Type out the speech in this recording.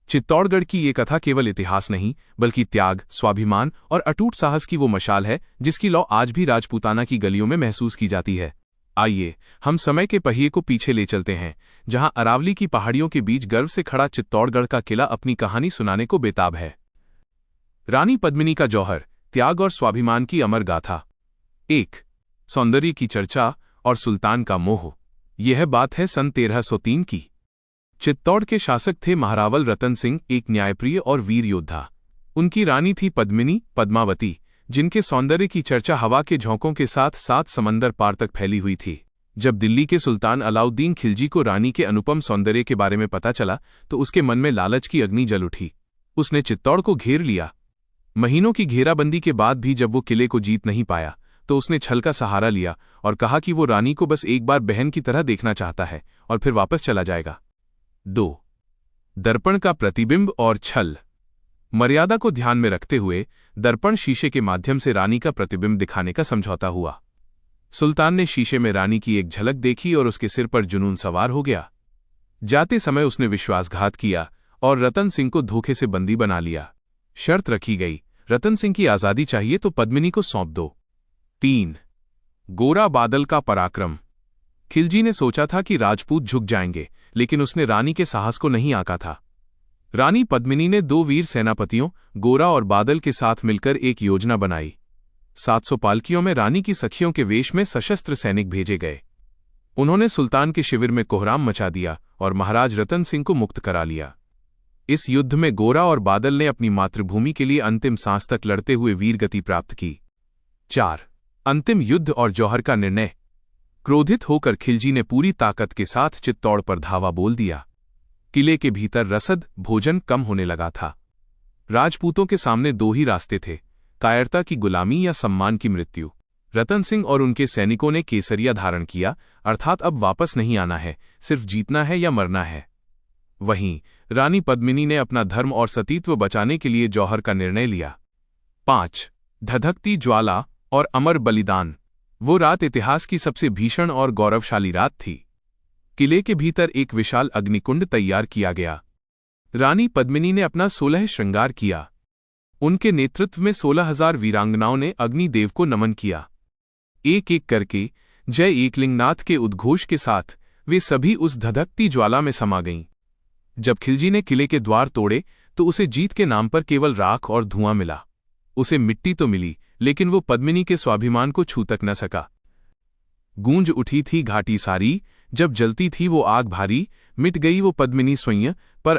चित्तौड़गढ़ की ये कथा केवल इतिहास नहीं, बल्कि त्याग, स्वाभिमान और अटूट साहस की वो मशाल है जिसकी लौ आज भी राजपूताना की गलियों में महसूस की जाती है। आइए हम समय के पहिए को पीछे ले चलते हैं, जहां अरावली की पहाड़ियों के बीच गर्व से खड़ा चित्तौड़गढ़ का किला अपनी कहानी सुनाने को बेताब है। रानी पद्मिनी का जौहर, त्याग और स्वाभिमान की अमर गाथा। 1. सौंदर्य की चर्चा और सुल्तान का मोह। यह बात है सन 1303 की। चित्तौड़ के शासक थे महारावल रतन सिंह, एक न्यायप्रिय और वीर योद्धा। उनकी रानी थी पद्मिनी, पद्मावती, जिनके सौंदर्य की चर्चा हवा के झोंकों के साथ 7 समंदर पार तक फैली हुई थी। जब दिल्ली के सुल्तान अलाउद्दीन खिलजी को रानी के अनुपम सौंदर्य के बारे में पता चला तो उसके मन में लालच की अग्नि जल उठी। उसने चित्तौड़ को घेर लिया। महीनों की घेराबंदी के बाद भी जब वो किले को जीत नहीं पाया तो उसने छल का सहारा लिया और कहा कि वो रानी को बस एक बार बहन की तरह देखना चाहता है और फिर वापस चला जाएगा। 2. दर्पण का प्रतिबिंब और छल। मर्यादा को ध्यान में रखते हुए दर्पण शीशे के माध्यम से रानी का प्रतिबिंब दिखाने का समझौता हुआ। सुल्तान ने शीशे में रानी की एक झलक देखी और उसके सिर पर जुनून सवार हो गया। जाते समय उसने विश्वासघात किया और रतन सिंह को धोखे से बंदी बना लिया। शर्त रखी गई, रतन सिंह की आजादी चाहिए तो पद्मिनी को सौंप दो। 3. गोरा बादल का पराक्रम। खिलजी ने सोचा था कि राजपूत झुक जाएंगे, लेकिन उसने रानी के साहस को नहीं आंका था। रानी पद्मिनी ने 2 वीर सेनापतियों गोरा और बादल के साथ मिलकर एक योजना बनाई। 700 पालकियों में रानी की सखियों के वेश में सशस्त्र सैनिक भेजे गए। उन्होंने सुल्तान के शिविर में कोहराम मचा दिया और महाराज रतन सिंह को मुक्त करा लिया। इस युद्ध में गोरा और बादल ने अपनी मातृभूमि के लिए अंतिम सांस तक लड़ते हुए वीरगति प्राप्त की। 4. अंतिम युद्ध और जौहर का निर्णय। क्रोधित होकर खिलजी ने पूरी ताकत के साथ चित्तौड़ पर धावा बोल दिया। किले के भीतर रसद, भोजन कम होने लगा था। राजपूतों के सामने 2 ही रास्ते थे, कायरता की गुलामी या सम्मान की मृत्यु। रतन सिंह और उनके सैनिकों ने केसरिया धारण किया, अर्थात अब वापस नहीं आना है, सिर्फ जीतना है या मरना है। वहीं रानी पद्मिनी ने अपना धर्म और सतीत्व बचाने के लिए जौहर का निर्णय लिया। 5. धधकती ज्वाला और अमर बलिदान। वो रात इतिहास की सबसे भीषण और गौरवशाली रात थी। किले के भीतर एक विशाल अग्निकुंड तैयार किया गया। रानी पद्मिनी ने अपना 16 श्रृंगार किया। उनके नेतृत्व में 16,000 वीरांगनाओं ने अग्निदेव को नमन किया। एक एक करके जय एकलिंगनाथ के उद्घोष के साथ वे सभी उस धधकती ज्वाला में समा गईं। जब खिलजी ने किले के द्वार तोड़े तो उसे जीत के नाम पर केवल राख और धुआं मिला। उसे मिट्टी तो मिली, लेकिन वो पद्मिनी के स्वाभिमान को छू तक न सका। गूंज उठी थी घाटी सारी, जब जलती थी वो आग भारी, मिट गई वो पद्मिनी स्वयं पर